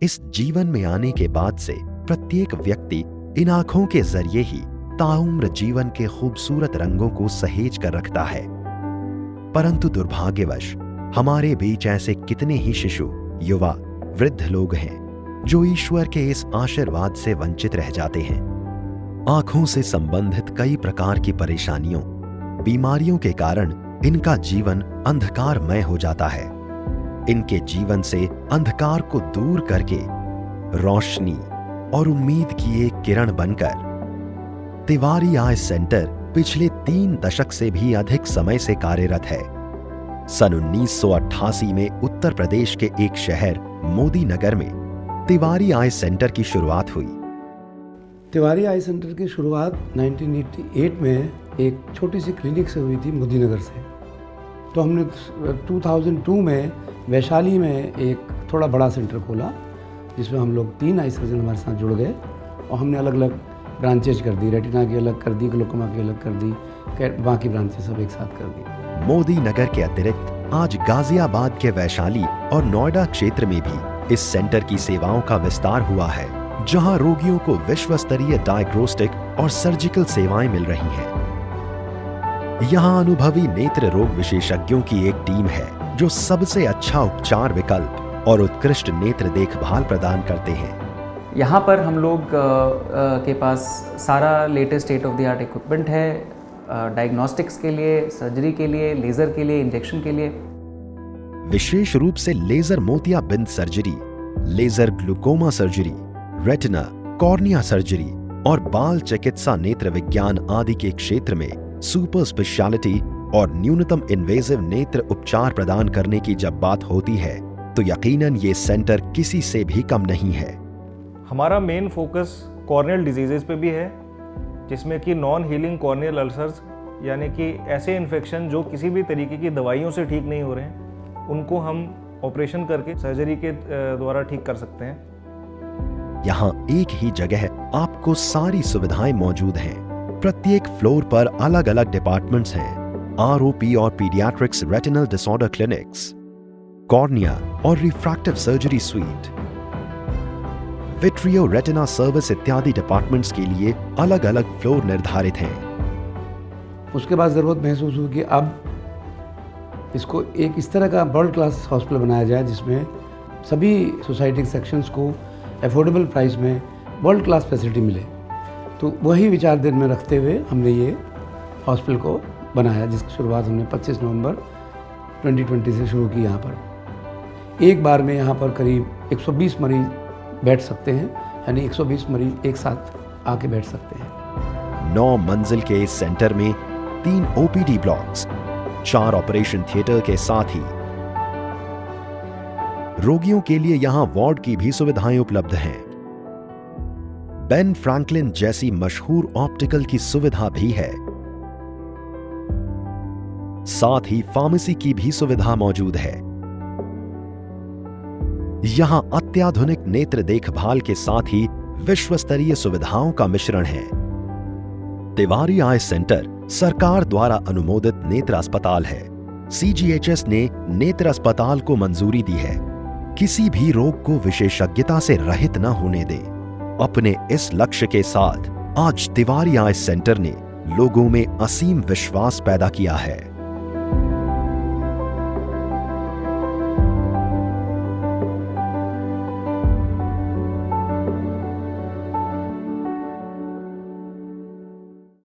इस जीवन में आने के बाद से प्रत्येक व्यक्ति इन आंखों के जरिए ही ताउम्र जीवन के खूबसूरत रंगों को सहेज कर रखता है। परंतु दुर्भाग्यवश हमारे बीच ऐसे कितने ही शिशु, युवा, वृद्ध लोग हैं जो ईश्वर के इस आशीर्वाद से वंचित रह जाते हैं। आंखों से संबंधित कई प्रकार की परेशानियों, बीमारियों के कारण इनका जीवन अंधकारमय हो जाता है। इनके जीवन से अंधकार को दूर करके रोशनी और उम्मीद की एक किरण बनकर तिवारी आई सेंटर पिछले 3 दशक से भी अधिक समय से कार्यरत है। सन 1988 में उत्तर प्रदेश के एक शहर मोदी नगर में तिवारी आई सेंटर की शुरुआत हुई। तिवारी आई सेंटर की शुरुआत 1988 में एक छोटी सी क्लिनिक से हुई थी, मोदी नगर से। तो हमने 2002 में वैशाली में एक थोड़ा बड़ा सेंटर खोला, जिसमें हम लोग 3 आई सर्जन हमारे साथ जुड़ गए और हमने अलग अलग ब्रांचेज कर दी, रेटिना की अलग कर दी, ग्लोकोमा की अलग कर दी, बाकी ब्रांचेज सब एक साथ कर दी। मोदी नगर के अतिरिक्त आज गाजियाबाद के वैशाली और नोएडा क्षेत्र में भी इस सेंटर की सेवाओं का विस्तार हुआ है, जहां रोगियों को विश्व स्तरीय डायग्नोस्टिक और सर्जिकल सेवाएं मिल रही हैं। यहां अनुभवी नेत्र रोग विशेषज्ञों की एक टीम है जो सबसे अच्छा उपचार विकल्प और उत्कृष्ट नेत्र देखभाल प्रदान करते हैं। यहाँ पर हम लोग के पास सारा latest state of the art equipment है, डायग्नोस्टिक्स के लिए, सर्जरी के लिए, लेजर के लिए, इंजेक्शन के लिए। विशेष रूप से लेजर मोतियाबिंद surgery, laser glaucoma surgery, retina, cornea surgery और बाल चिकित्सा, नेत्र विज्ञान आदि के क्षेत्र में सुपर स्पेशलिटी और न्यूनतम इन्वेजिव नेत्र उपचार प्रदान करने की जब बात होती है तो यकीनन ये सेंटर किसी से भी कम नहीं है। हमारा मेन फोकस कॉर्नियल डिजीजेज पे भी है, जिसमें कि नॉन हीलिंग कॉर्नियल अल्सर्स, यानी कि ऐसे इन्फेक्शन जो किसी भी तरीके की दवाइयों से ठीक नहीं हो रहे हैं, उनको हम ऑपरेशन करके सर्जरी के द्वारा ठीक कर सकते हैं। यहाँ एक ही जगह आपको सारी सुविधाएं मौजूद हैं। प्रत्येक फ्लोर पर अलग अलग डिपार्टमेंट्स हैं, आरओपी और paediatrics retinal disorder clinics, cornea और refractive surgery suite, vitreo retina service इत्यादि डिपार्टमेंट्स के लिए अलग अलग फ्लोर निर्धारित हैं। उसके बाद ज़रूरत महसूस हुई कि अब इसको एक इस तरह का वर्ल्ड क्लास हॉस्पिटल बनाया जाए जिसमें सभी सोसाइटी के सेक्शंस को अफोर्डेबल प्राइस में वर्ल्ड क्लास फैसिलिटी मिले। तो वही विचार दिन में रखते हुए हमने ये हॉस्पिटल को बनाया, जिसकी शुरुआत हमने 25 नवंबर 2020 से शुरू की। यहाँ पर एक बार में यहाँ पर करीब 120 मरीज बैठ सकते हैं, यानी 120 मरीज एक साथ आके बैठ सकते हैं। 9 मंजिल के इस सेंटर में 3 ओपीडी ब्लॉक्स, 4 ऑपरेशन थिएटर के साथ ही रोगियों के लिए यहां वार्ड की भी सुविधाएं उपलब्ध हैं। बेन फ्रैंकलिन जैसी मशहूर ऑप्टिकल की सुविधा भी है। साथ ही फार्मेसी की भी सुविधा मौजूद है। यहां अत्याधुनिक नेत्र देखभाल के साथ ही विश्व स्तरीय सुविधाओं का मिश्रण है। तिवारी आई सेंटर सरकार द्वारा अनुमोदित नेत्र अस्पताल है। सीजीएचएस ने नेत्र अस्पताल को मंजूरी दी है। किसी भी रोग को विशेषज्ञता से रहित न होने दे। अपने इस लक्ष्य के साथ आज तिवारी आई सेंटर ने लोगों में असीम विश्वास पैदा किया है।